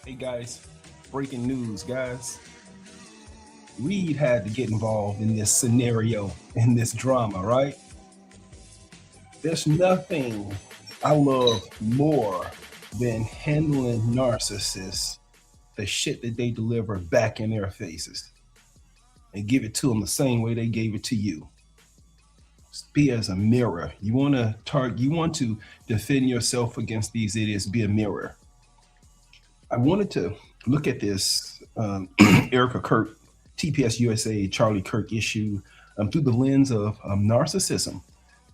Hey guys, breaking news, guys. Reed had to get involved in this scenario, in this drama, right? There's nothing I love more than handling narcissists, the shit that they deliver back in their faces, and give it to them the same way they gave it to you. Be as a mirror. You want to defend yourself against these idiots, be a mirror. I wanted to look at this Erika Kirk, TPS USA, Charlie Kirk issue through the lens of narcissism.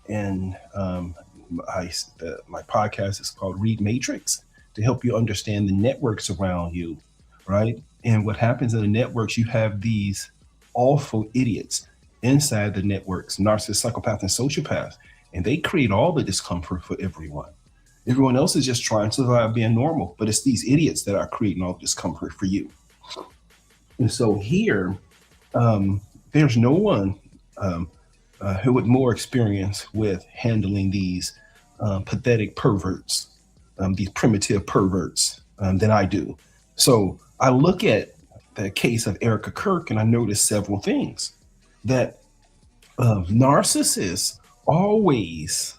And my podcast is called Read Matrix to help you understand the networks around you, right? And what happens in the networks, you have these awful idiots inside the networks, narcissists, psychopaths, and sociopaths, and they create all the discomfort for everyone. Everyone else is just trying to survive being normal, but it's these idiots that are creating all the discomfort for you. And so here, there's no one who with more experience with handling these pathetic perverts, these primitive perverts than I do. So I look at the case of Erika Kirk and I notice several things that narcissists always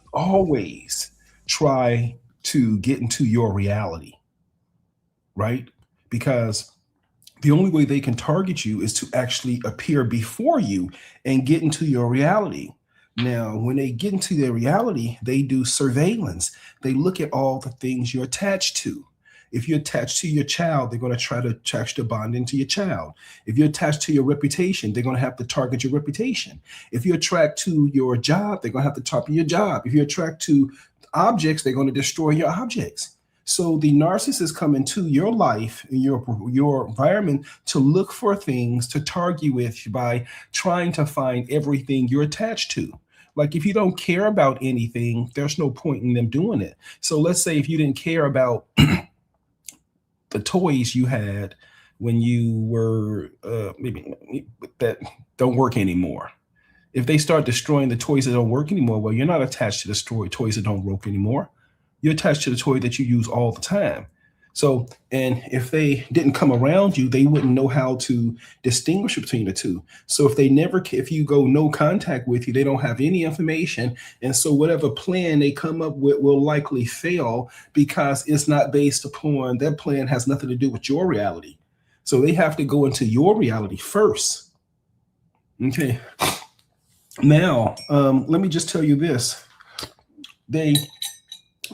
try to get into your reality, right? Because the only way they can target you is to actually appear before you and get into your reality. Now, when they get into their reality, they do surveillance. They look at all the things you're attached to. If you're attached to your child, they're going to try to attach the bond into your child. If you're attached to your reputation, they're going to have to target your reputation. If you're attracted to your job, they're going to have to target your job. If you're attracted to objects, they're going to destroy your objects. So the narcissists come into your life and your environment to look for things to target with by trying to find everything you're attached to. Like if you don't care about anything, there's no point in them doing it. So let's say if you didn't care about the toys you had when you were maybe that don't work anymore. If they start destroying the toys that don't work anymore, well, you're not attached to the toys that don't work anymore. You're attached to the toy that you use all the time. So, and if they didn't come around you, they wouldn't know how to distinguish between the two. So if you go no contact with you, they don't have any information. And so whatever plan they come up with will likely fail because it's not based upon, that plan has nothing to do with your reality. So they have to go into your reality first. Okay. Now, let me just tell you this. They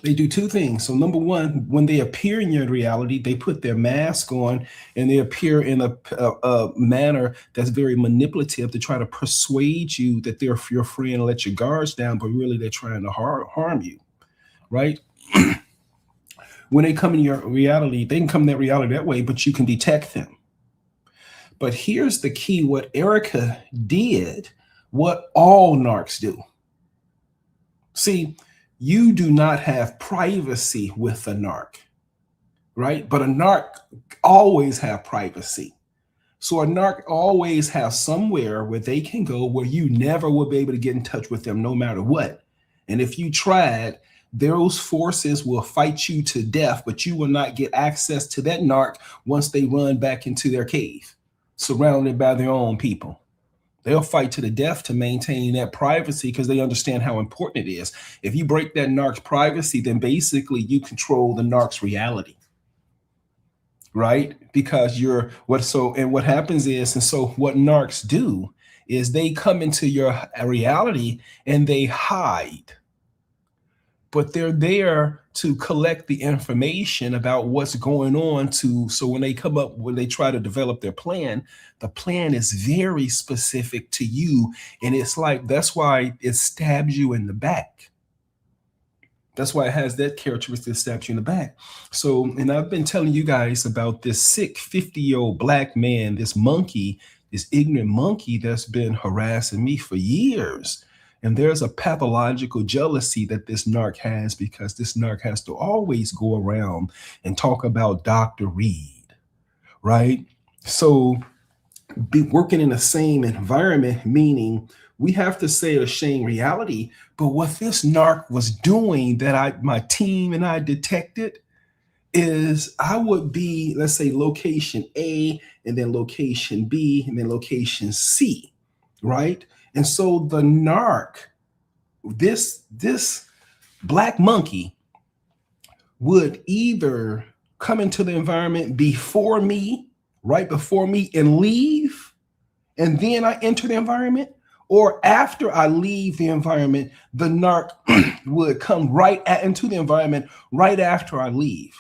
do two things. So number one, when they appear in your reality, they put their mask on and they appear in a manner that's very manipulative to try to persuade you that they're your friend and let your guards down, but really they're trying to harm you, right? When they come in your reality, they can come in that reality that way, but you can detect them. But here's the key, what Erika did, what all narcs do. See, you do not have privacy with a narc, right? But a narc always have privacy. So a narc always has somewhere where they can go where you never will be able to get in touch with them no matter what. And if you tried, those forces will fight you to death, but you will not get access to that narc once they run back into their cave, surrounded by their own people. They'll fight to the death to maintain that privacy because they understand how important it is. If you break that narc's privacy, then basically you control the narc's reality, right? Because what happens is, and so what narcs do is they come into your reality and they hide. But they're there to collect the information about what's going on so when they try to develop their plan, the plan is very specific to you. And that's why it stabs you in the back. That's why it has that characteristic, stabs you in the back. So, and I've been telling you guys about this sick 50-year-old black man, this monkey, this ignorant monkey that's been harassing me for years. And there's a pathological jealousy that this narc has because this narc has to always go around and talk about Dr. Reed, right? So be working in the same environment, meaning we have to say a shame reality. But what this narc was doing that my team and I detected, is I would be, let's say, location A, and then location B, and then location C, right? And so the narc, this black monkey, would either come into the environment before me, right before me, and leave, and then I enter the environment, or after I leave the environment, the narc would come into the environment right after I leave.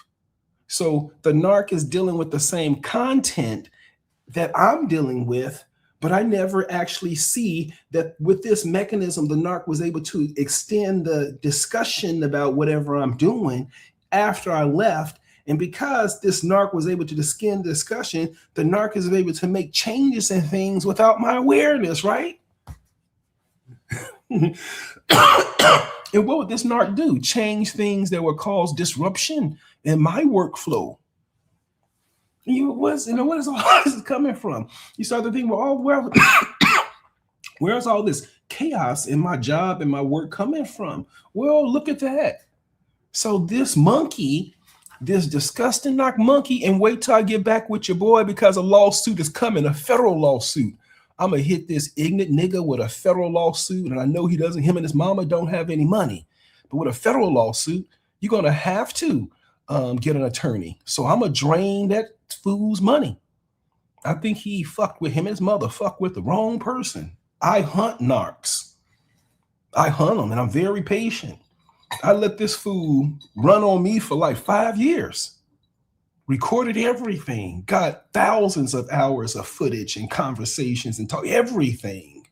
So the narc is dealing with the same content that I'm dealing with, but I never actually see that with this mechanism, the narc was able to extend the discussion about whatever I'm doing after I left. And because this narc was able to extend the discussion, the narc is able to make changes in things without my awareness, right? And what would this narc do? Change things that would cause disruption in my workflow. Where is all this coming from? You start to think, well, where's all this chaos in my job and my work coming from? Well, look at that. So this monkey, this disgusting knock monkey, and wait till I get back with your boy, because a lawsuit is coming, a federal lawsuit. I'm gonna hit this ignorant nigga with a federal lawsuit, and I know him and his mama don't have any money, but with a federal lawsuit, you're gonna have to get an attorney. So I'm gonna drain that fool's money. I think him and his mother fucked with the wrong person. I hunt narcs. I hunt them, and I'm very patient. I let this fool run on me for like 5 years. Recorded everything, got thousands of hours of footage and conversations and talk, everything.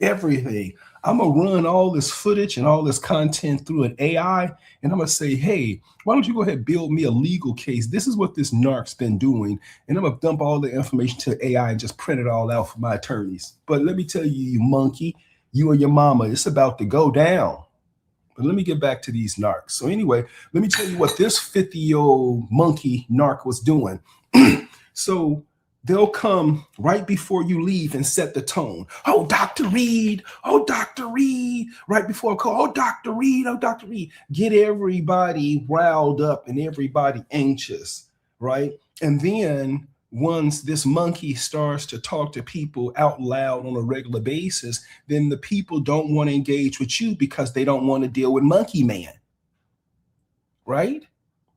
I'm gonna run all this footage and all this content through an AI, and I'm gonna say, hey, why don't you go ahead and build me a legal case? This is what this narc's been doing, and I'm gonna dump all the information to AI and just print it all out for my attorneys. But let me tell you, you monkey, you and your mama, it's about to go down. But let me get back to these narcs. So anyway, let me tell you what this 50-year-old monkey narc was doing. So they'll come right before you leave and set the tone. Oh, Dr. Reed. Oh, Dr. Reed. Right before I call, oh, Dr. Reed. Oh, Dr. Reed. Get everybody riled up and everybody anxious, right? And then once this monkey starts to talk to people out loud on a regular basis, then the people don't want to engage with you because they don't want to deal with Monkey Man, right?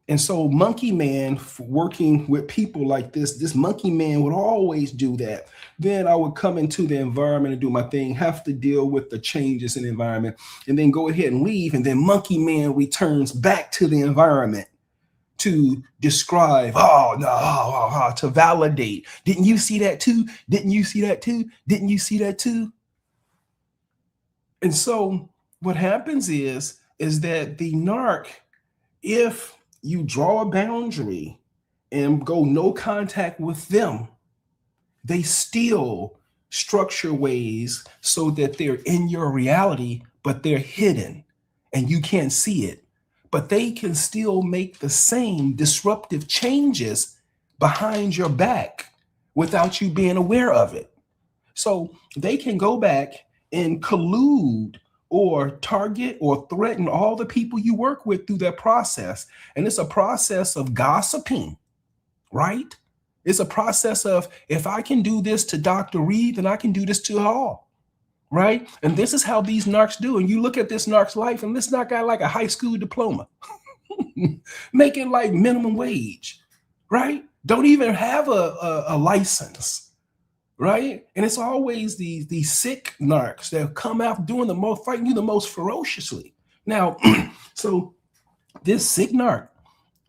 And so Monkey Man, working with people like this Monkey Man would always do that. Then I would come into the environment and do my thing, have to deal with the changes in the environment, and then go ahead and leave. And then Monkey Man returns back to the environment to describe, to validate. Didn't you see that too? Didn't you see that too? Didn't you see that too? And so what happens is that the narc, if you draw a boundary and go no contact with them, they still structure ways so that they're in your reality, but they're hidden and you can't see it. But they can still make the same disruptive changes behind your back without you being aware of it. So they can go back and collude or target or threaten all the people you work with through that process. And it's a process of gossiping, right? It's a process of, if I can do this to Dr. Reed, then I can do this to all. Right? And this is how these narcs do. And you look at this narc's life, and this narc got like a high school diploma, making like minimum wage, right? Don't even have a license, right? And it's always these sick narcs that come out doing fighting you the most ferociously. Now, so this sick narc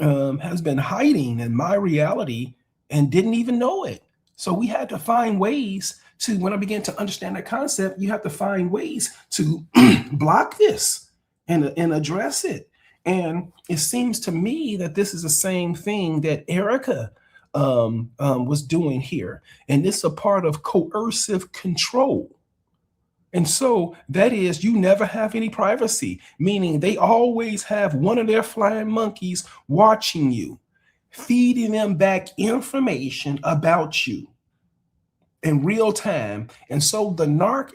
has been hiding in my reality and didn't even know it. So we had to find ways to, when I began to understand that concept, you have to find ways to block this and address it. And it seems to me that this is the same thing that Erika was doing here. And this is a part of coercive control. And so that is, you never have any privacy, meaning they always have one of their flying monkeys watching you, feeding them back information about you. in real time. And so the narc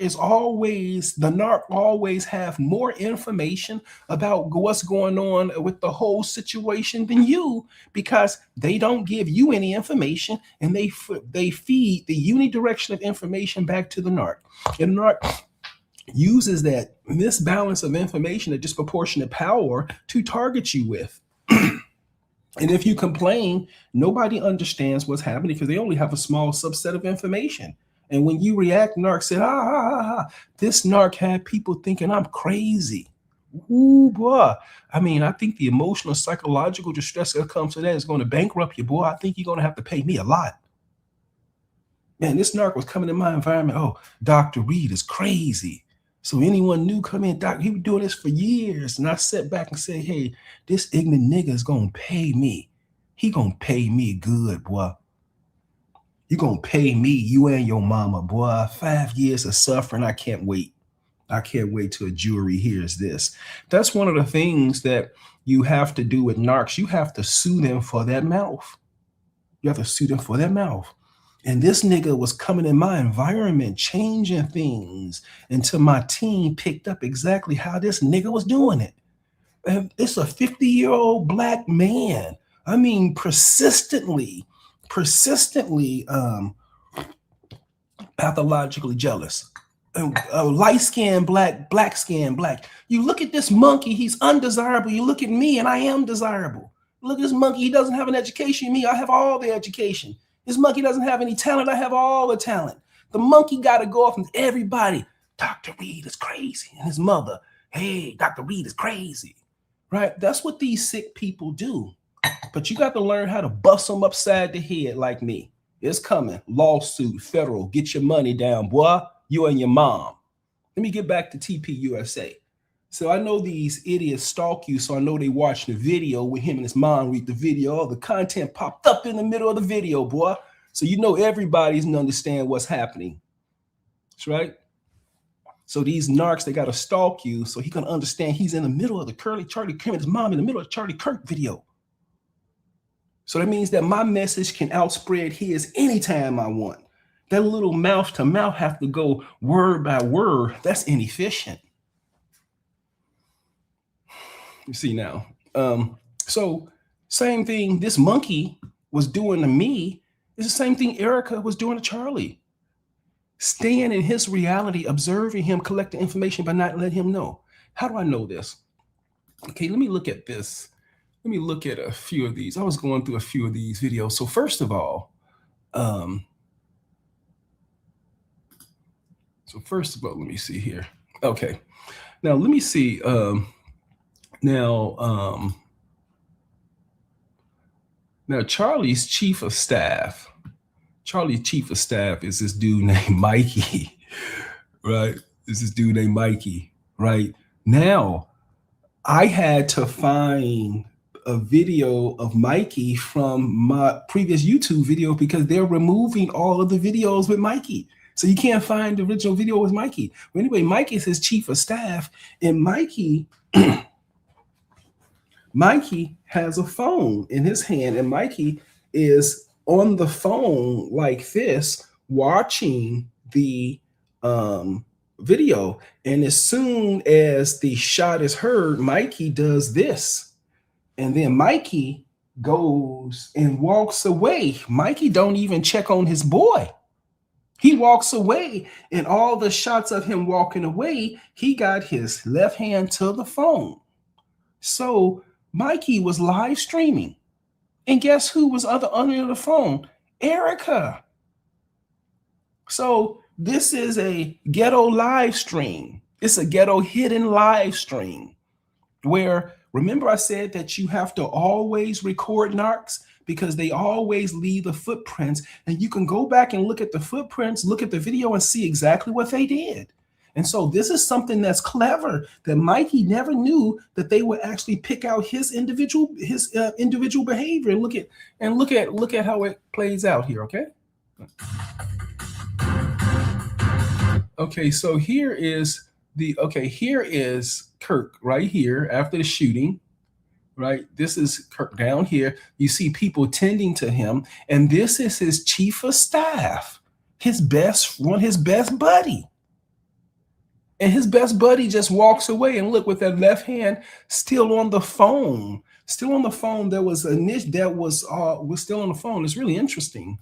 always have more information about what's going on with the whole situation than you, because they don't give you any information, and they feed the unidirectional information back to the narc. And the narc uses that misbalance of information, a disproportionate power, to target you with. And if you complain, nobody understands what's happening because they only have a small subset of information. And when you react, narc said, this narc had people thinking I'm crazy. Ooh, boy. I mean, I think the emotional, psychological distress that comes to that is going to bankrupt you, boy. I think you're going to have to pay me a lot. Man, this narc was coming in my environment. Oh, Dr. Reed is crazy. So anyone new come in, doc, he was doing this for years. And I sat back and said, hey, this ignorant nigga is going to pay me. He going to pay me good, boy. You going to pay me, you and your mama, boy. 5 years of suffering. I can't wait. I can't wait till a jury hears this. That's one of the things that you have to do with narcs. You have to sue them for that mouth. You have to sue them for that mouth. And this nigga was coming in my environment, changing things until my team picked up exactly how this nigga was doing it. And it's a 50-year-old black man. I mean, persistently pathologically jealous. Light-skinned black-skinned black. You look at this monkey, he's undesirable. You look at me and I am desirable. Look at this monkey, he doesn't have an education. Me, I have all the education. This monkey doesn't have any talent. I have all the talent. The monkey got to go off and everybody, Dr. Reed is crazy. And his mother, hey, Dr. Reed is crazy, right? That's what these sick people do. But you got to learn how to bust them upside the head like me. It's coming. Lawsuit, federal, get your money down, boy. You and your mom. Let me get back to TPUSA. So I know these idiots stalk you, so I know they watched the video with him and his mom read the video. All the content popped up in the middle of the video, boy. So you know everybody's gonna understand what's happening. That's right. So these narcs, they gotta stalk you so he can understand he's in the middle of the Charlie Kirk and his mom in the middle of the Charlie Kirk video. So that means that my message can outspread his anytime I want. That little mouth to mouth have to go word by word. That's inefficient. You see now. So same thing this monkey was doing to me is the same thing Erika was doing to Charlie. Staying in his reality, observing him, collecting information, but not letting him know. How do I know this? Okay, let me look at this. Let me look at a few of these. I was going through a few of these videos. So first of all, let me see here. Okay, now let me see. Now Charlie's chief of staff. Charlie's chief of staff is this dude named Mikey, right? Is this dude named Mikey, right? Now, I had to find a video of Mikey from my previous YouTube video because they're removing all of the videos with Mikey. So you can't find the original video with Mikey. Well, anyway, Mikey is his chief of staff, and Mikey has a phone in his hand, and Mikey is on the phone like this, watching the video. And as soon as the shot is heard, Mikey does this. And then Mikey goes and walks away. Mikey don't even check on his boy. He walks away, and all the shots of him walking away, he got his left hand to the phone. So Mikey was live streaming. And guess who was under the phone? Erika. So this is a ghetto live stream. It's a ghetto hidden live stream where, remember I said that you have to always record narcs because they always leave the footprints, and you can go back and look at the footprints, look at the video and see exactly what they did. And so this is something that's clever that Mikey never knew, that they would actually pick out his individual behavior and look at how it plays out here. Okay. Okay. So here is Kirk right here after the shooting. Right. This is Kirk down here. You see people tending to him, and this is his chief of staff. his best buddy. And his best buddy just walks away, and look, with that left hand still on the phone. Still on the phone. There was a niche that was still on the phone. It's really interesting.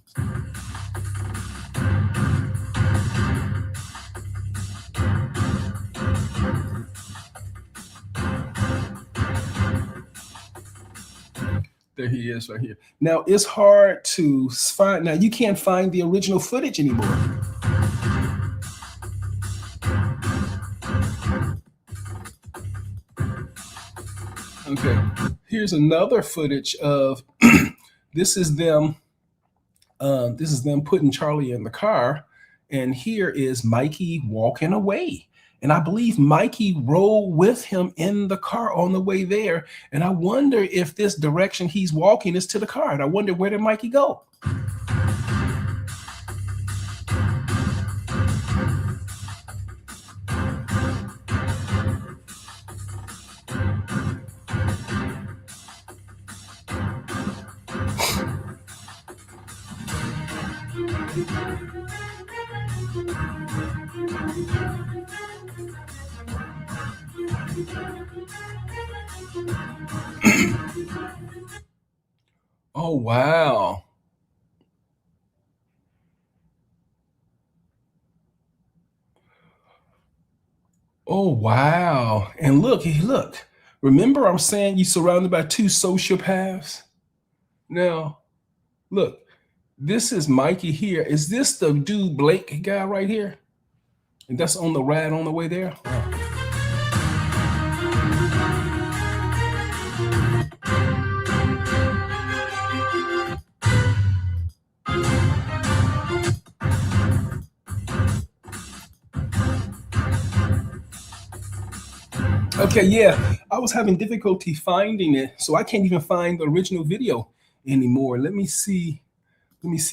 There he is right here. Now, it's hard to find. Now, you can't find the original footage anymore. Okay, here's another footage of this is them putting Charlie in the car, and here is Mikey walking away. And I believe Mikey rode with him in the car on the way there. And I wonder if this direction he's walking is to the car. And I wonder, where did Mikey go? Oh, wow. Oh, wow. And look. Remember, I'm saying you're surrounded by two sociopaths? Now, look, this is Mikey here. Is this the dude Blake guy right here? And that's on the ride on the way there? Okay, yeah, I was having difficulty finding it, so I can't even find the original video anymore. Let me see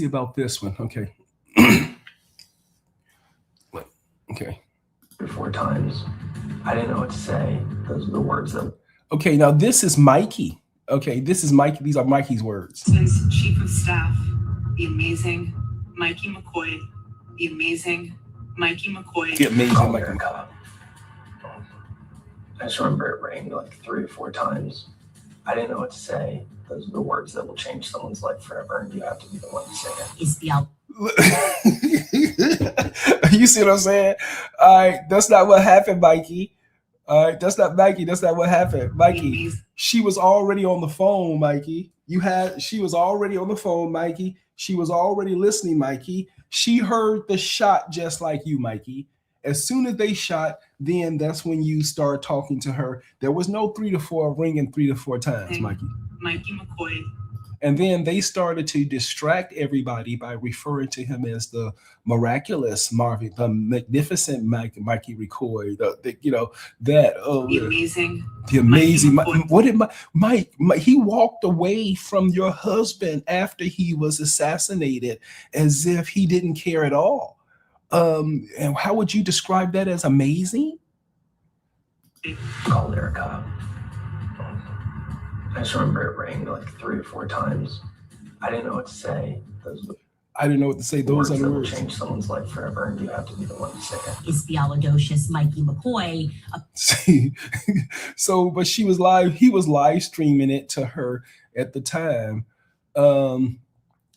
about this one. Okay. Okay. 4 times. I didn't know what to say. Those are the words that. Okay, now this is Mikey. Okay, this is Mikey. These are Mikey's words. Chief of Staff, the amazing Mikey Mccoy. The amazing Mikey Mccoy. The amazing Mikey Mccoy. I just remember it rang like 3 or 4 times. I didn't know what to say. Those are the words that will change someone's life forever, and you have to be the one to say it. Is the You see what I'm saying? All right, that's not what happened, Mikey. All right, that's not Mikey. That's not what happened, Mikey. She was already on the phone, Mikey. She was already on the phone, Mikey. She was already listening, Mikey. She heard the shot just like you, Mikey. As soon as they shot, then that's when you start talking to her. There was no 3 to 4 ringing 3 to 4 times, Mikey. Mikey Mccoy. And then they started to distract everybody by referring to him as the miraculous Marvin, the magnificent Mikey McCoy, the amazing. What did Mike? He walked away from your husband after he was assassinated, as if he didn't care at all. And how would you describe that? As amazing? Called Erika. I just remember it rang like 3 or 4 times. I didn't know what to say. I didn't know what to say. Those are the words. Change someone's life forever, and you have to be the one to say it. Is Theolodocious Mikey McCoy. See, so, but he was live streaming it to her at the time.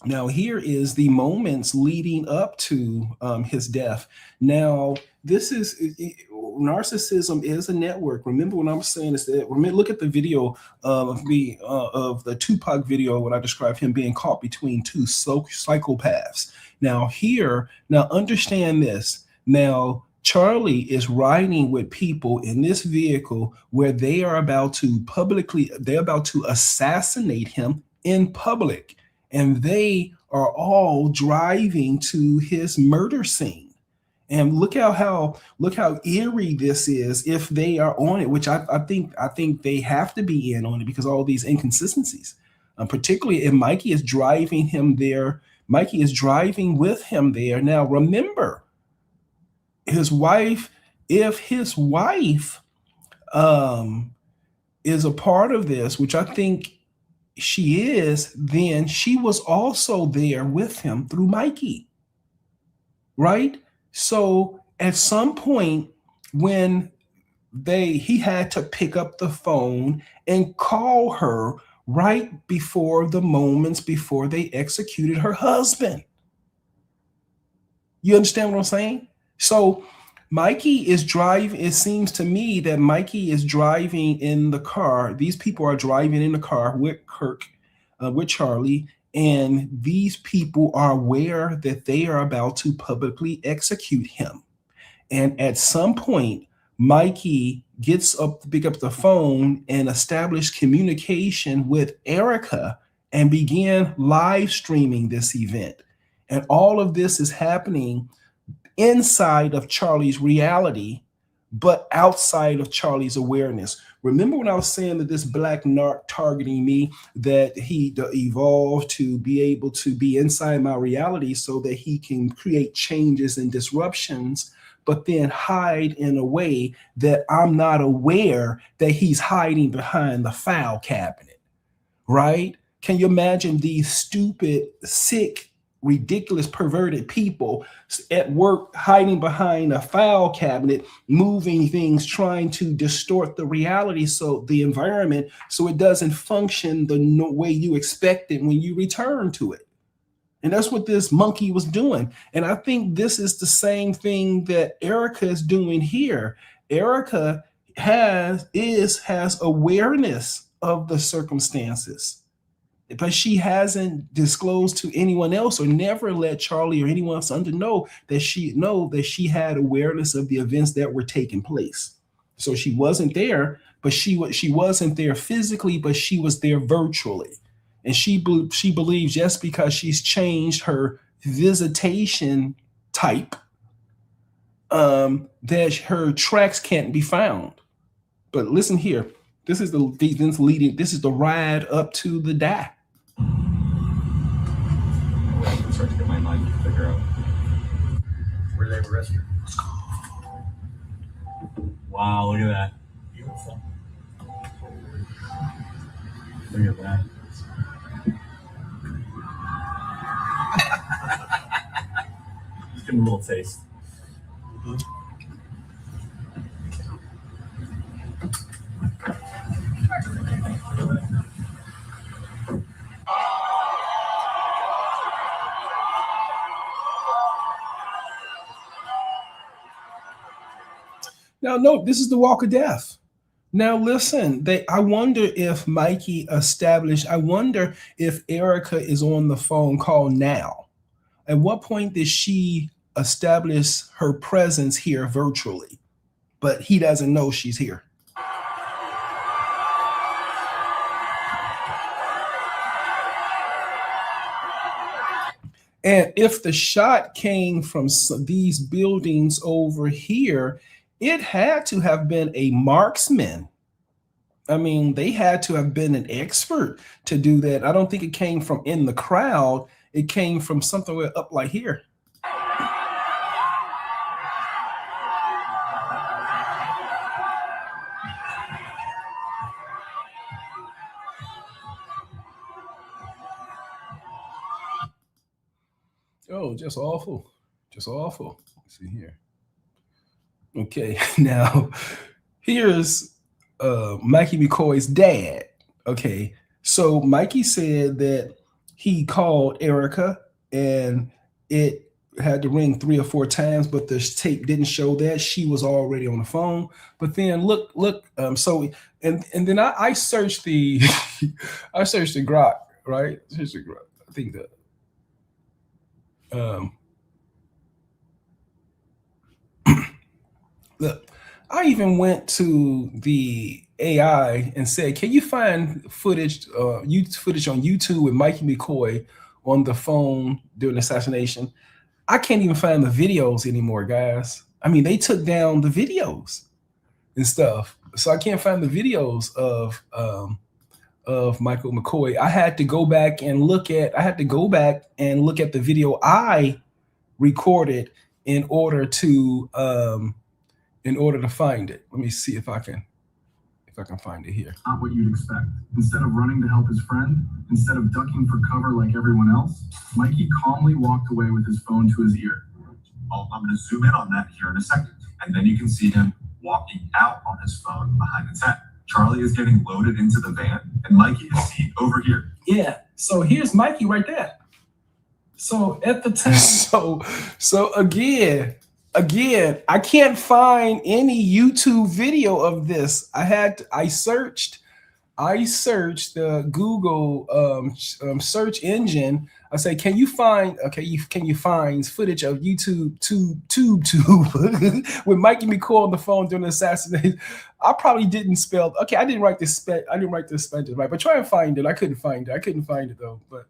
Now, here is the moments leading up to his death. Now, narcissism is a network. Remember what I'm saying is that, look at the video of the Tupac video when I described him being caught between 2 psychopaths. Now, understand this. Now, Charlie is riding with people in this vehicle where they are about to assassinate him in public. And they are all driving to his murder scene. And look how eerie this is if they are on it, which I think they have to be in on it because of all these inconsistencies. Particularly if Mikey is driving him there. Mikey is driving with him there. Now remember, if his wife is a part of this, which I think she is, then she was also there with him through Mikey. right? So at some point when he had to pick up the phone and call her right before the moments before they executed her husband. You understand what I'm saying? So Mikey is driving. It seems to me that Mikey is driving in the car. These people are driving in the car with Kirk, with Charlie, and these people are aware that they are about to publicly execute him. And at some point, Mikey gets up to pick up the phone and establish communication with Erika and began live streaming this event. And all of this is happening inside of Charlie's reality, but outside of Charlie's awareness. Remember when I was saying that this black narc targeting me, that he evolved to be able to be inside my reality so that he can create changes and disruptions, but then hide in a way that I'm not aware that he's hiding behind the file cabinet, right? Can you imagine these stupid, sick, ridiculous, perverted people at work hiding behind a file cabinet, moving things, trying to distort the reality, so the environment, so it doesn't function the way you expect it when you return to it. And that's what this monkey was doing. And I think this is the same thing that Erika is doing here. Erika has awareness of the circumstances, but she hasn't disclosed to anyone else or never let Charlie or anyone else know that she had awareness of the events that were taking place. So she wasn't there, but she wasn't there physically, but she was there virtually. And she believes just because she's changed her visitation type, that her tracks can't be found. But listen here, this is the ride up to the die. Start to get my mind to figure out where they were arrested. Wow, look at that. Beautiful. Look at that. Just give him a little taste. Mm-hmm. Now, no, this is the walk of death. Now, listen, I wonder if Mikey established, I wonder if Erika is on the phone call now. At what point did she establish her presence here virtually? But he doesn't know she's here. And if the shot came from these buildings over here, it had to have been a marksman. I mean, they had to have been an expert to do that. I don't think it came from in the crowd. It came from something up like here. Oh, just awful. Just awful. Let's see here. Okay, now here's Mikey McCoy's dad. Okay, so Mikey said that he called Erika and it had to ring 3 or 4 times, but the tape didn't show that. She was already on the phone. But then look, so and then I searched the I searched the Grok, right? Searched the Grok. I think that look, I even went to the AI and said, can you find footage on YouTube with Mikey McCoy on the phone during the assassination? I can't even find the videos anymore, guys. I mean, they took down the videos and stuff. So I can't find the videos of Michael McCoy. I had to go back and look at the video I recorded in order to find it. Let me see if I can find it here. Not what you'd expect. Instead of running to help his friend, instead of ducking for cover like everyone else, Mikey calmly walked away with his phone to his ear. I'm going to zoom in on that here in a second. And then you can see him walking out on his phone behind the tent. Charlie is getting loaded into the van, and Mikey is seen over here. Yeah. So here's Mikey right there. So at the time, so again, I can't find any YouTube video of this. I searched the Google search engine. I say, can you find footage of YouTube with Mikey Mccoy on the phone during the assassination? I probably didn't spell. Okay, I didn't write this spell right, but try and find it. I couldn't find it though. But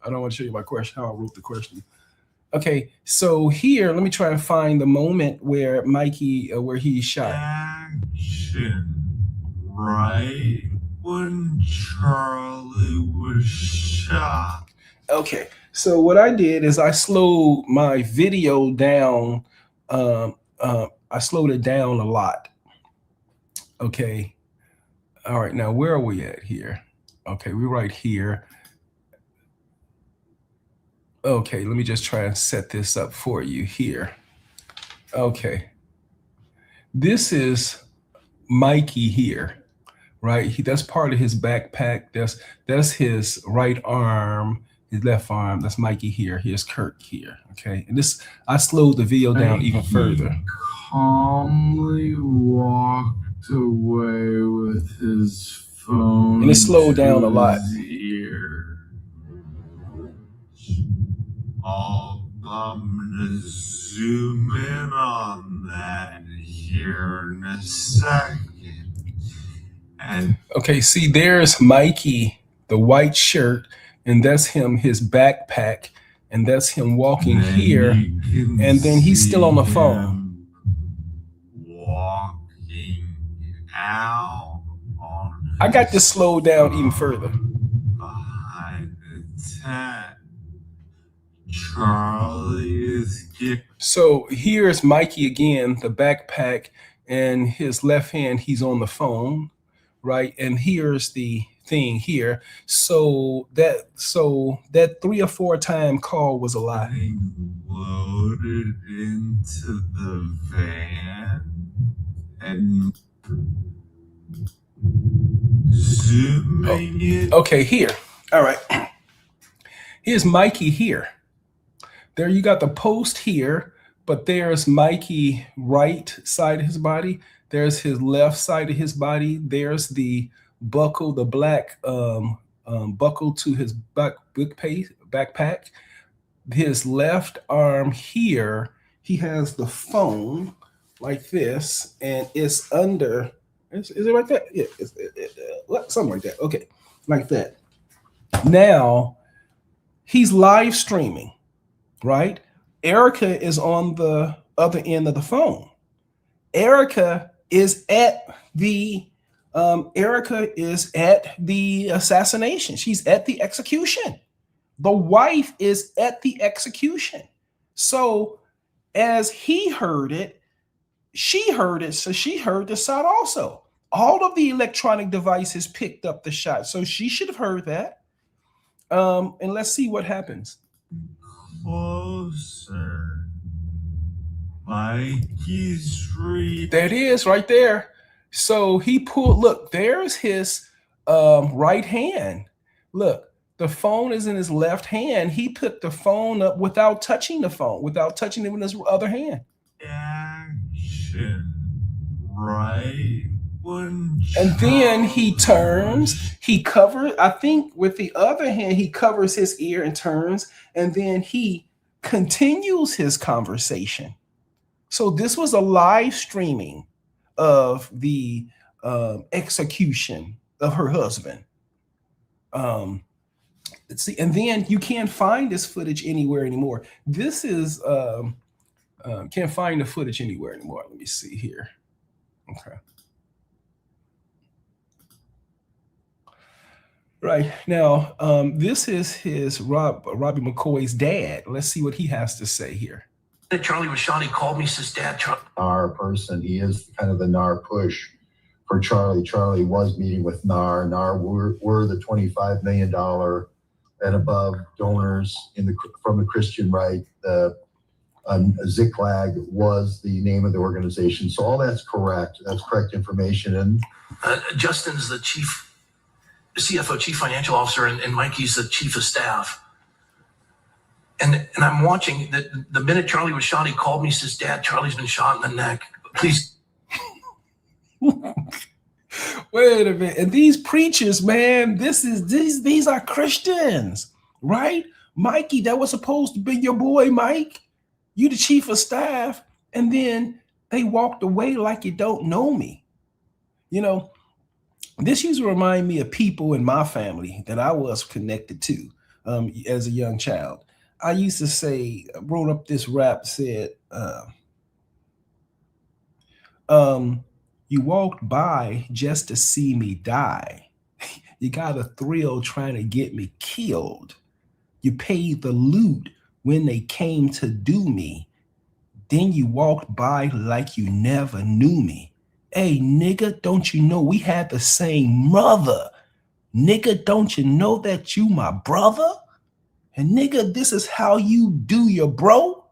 I don't want to show you my question, how I wrote the question. Okay, so here, let me try to find the moment where Mikey, where he shot. Action, right when Charlie was shot. Okay, so what I did is I slowed my video down. I slowed it down a lot. Okay, all right, now where are we at here? Okay, we're right here. Okay, let me just try and set this up for you here. Okay, this is Mikey here, right? That's part of his backpack. That's his right arm, his left arm. That's Mikey here. Here's Kirk here. Okay, and this, I slowed the video down even further. Calmly walked away with his phone. And it slowed down a lot. I'm gonna zoom in on that here in a second. And okay, see, there's Mikey, the white shirt, and that's him, his backpack, and that's him walking here, and then he's still on the phone. Walking out on I got this slowed down even further. behind the tent. Charlie is getting. So here's Mikey again, the backpack, and his left hand, he's on the phone, right? And here's the thing here. So that 3 or 4 time call was a lie. Loaded into the van and zooming in. Okay, here. All right. Here's Mikey here. There you got the post here, but there's Mikey right side of his body. There's his left side of his body. There's the buckle, the black buckle to his backpack. His left arm here, he has the phone like this, and it's under, is it right there? Yeah, something like that. Okay, like that. Now, he's live streaming. Right? Erika is on the other end of the phone. Erika is at the assassination. She's at the execution. The wife is at the execution. So as he heard it, she heard it. So she heard the shot also. All of the electronic devices picked up the shot. So she should have heard that. And let's see what happens. Closer. Mikey's reading. There it is right there. So he pulled, look, there's his right hand. Look, the phone is in his left hand. He put the phone up without touching the phone, without touching it with his other hand. Action. Right. And then he turns, he covers, I think with the other hand, he covers his ear and turns, and then he continues his conversation. So this was a live streaming of the execution of her husband. Let's see, and then you can't find this footage anywhere anymore. This is, can't find the footage anywhere anymore. Let me see here. Okay. Right now, this is his Robbie McCoy's dad. Let's see what he has to say here. That Charlie was shot. He called me, says, "Dad, NAR person. He is kind of the NAR push for Charlie. Charlie was meeting with NAR. NAR were the $25 million and above donors from the Christian right. The Ziklag was the name of the organization. So all that's correct. That's correct information. And Justin's the CFO, chief financial officer, and Mikey's the chief of staff. And I'm watching the minute Charlie was shot, he called me, says, "Dad, Charlie's been shot in the neck. Please." Wait a minute. And these preachers, man, these are Christians, right? Mikey, that was supposed to be your boy, Mike. You the chief of staff. And then they walked away like you don't know me. You know, this used to remind me of people in my family that I was connected to as a young child. I used to say, wrote up this rap, said, you walked by just to see me die. You got a thrill trying to get me killed. You paid the loot when they came to do me. Then you walked by like you never knew me. Hey, nigga, don't you know we had the same mother? Nigga, don't you know that you my brother? And nigga, this is how you do your bro?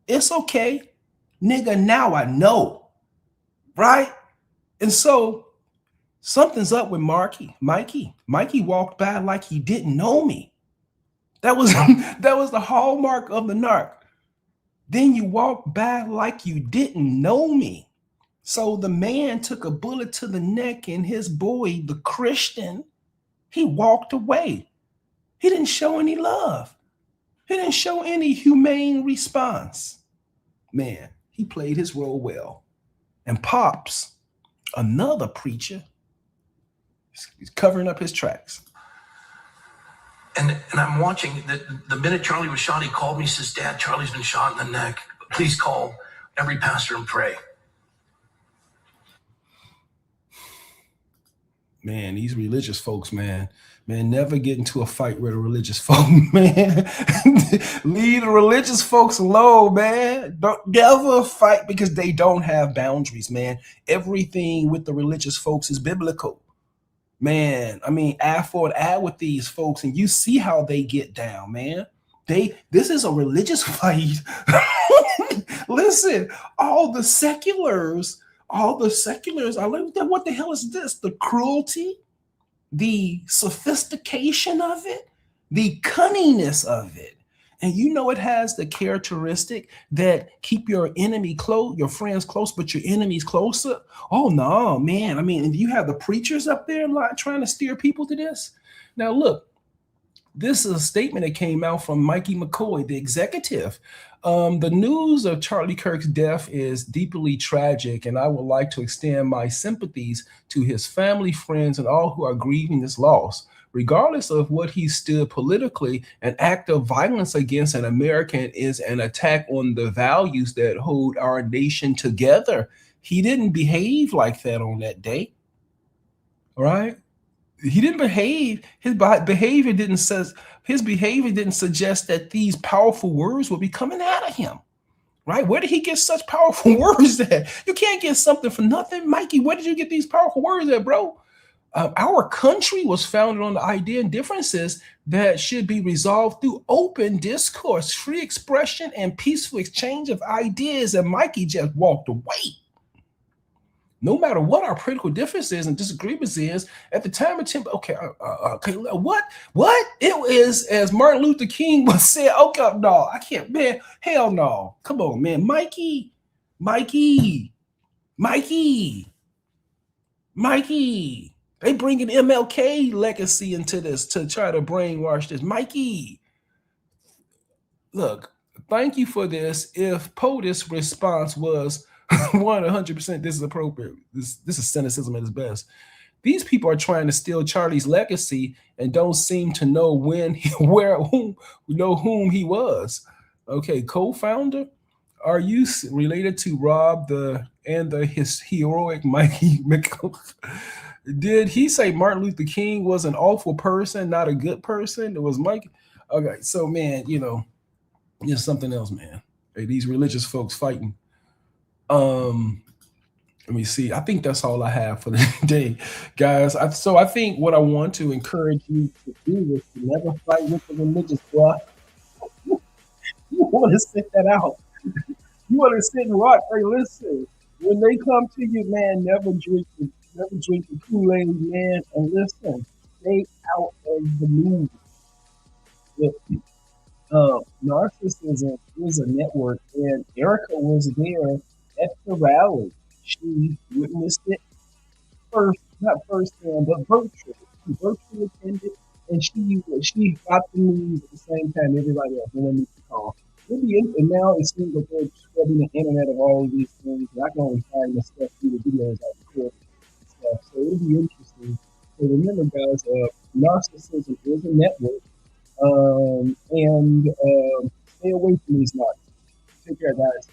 It's okay. Nigga, now I know. Right? And so something's up with Mikey. Mikey walked by like he didn't know me. That was the hallmark of the narc. Then you walk by like you didn't know me. So the man took a bullet to the neck and his boy, the Christian, he walked away. He didn't show any love. He didn't show any humane response. Man, he played his role well. And Pops, another preacher, he's covering up his tracks. And I'm watching the minute Charlie was shot, he called me, says, "Dad, Charlie's been shot in the neck. Please call every pastor and pray." Man, these religious folks, man, never get into a fight with a religious folk, man. Leave the religious folks alone, man. Don't never fight because they don't have boundaries, man. Everything with the religious folks is biblical. Man, I mean, eye for an eye with these folks, and you see how they get down, man. This is a religious fight. Listen, all the seculars, I like, what the hell is this? The cruelty, the sophistication of it, the cunningness of it. And you know it has the characteristic that keep your enemy close, your friends close, but your enemies closer. Oh no, man. I mean, you have the preachers up there trying to steer people to this. Now look, this is a statement that came out from Mikey Mccoy, the executive. The news of Charlie Kirk's death is deeply tragic, and I would like to extend my sympathies to his family, friends, and all who are grieving this loss. Regardless of what he stood politically, an act of violence against an American is an attack on the values that hold our nation together. He didn't behave like that on that day. All right? He didn't behave. His behavior didn't suggest that these powerful words would be coming out of him. Right? Where did he get such powerful words at? You can't get something for nothing. Mikey, where did you get these powerful words at, bro? Our country was founded on the idea and differences that should be resolved through open discourse, free expression, and peaceful exchange of ideas. And Mikey just walked away. No matter what our political differences and disagreements is, at the time of what? It is, as Martin Luther King was said, okay, no, I can't, man, hell no. Come on, man. Mikey. They bringing MLK legacy into this to try to brainwash this. Mikey, look, thank you for this. If POTUS response was 100% this is appropriate, this is cynicism at its best. These people are trying to steal Charlie's legacy and don't seem to know whom he was. Okay, co-founder, are you related to Rob his heroic Mikey Mccoy? Did he say Martin Luther King was an awful person, not a good person? It was Mike. Okay, so man, it's something else, man. Hey, these religious folks fighting. Let me see. I think that's all I have for the day, guys. I think what I want to encourage you to do is to never fight with the religious bloc. You want to sit that out. You want to sit and watch? Hey, listen. When they come to you, man, never drink the Kool-Aid, man. And listen, stay out of the movie. Narcissism is a network, and Erika was there at the rally. She witnessed it not firsthand, but virtually. She virtually attended, and she got the news at the same time everybody else. No one needs to call. And now it seems like they're scrubbing the internet of all of these things. I can only find the stuff through the videos I recorded and stuff. So it'll be interesting. So remember, guys, narcissism is a network. And stay away from these narcs. Take care, guys.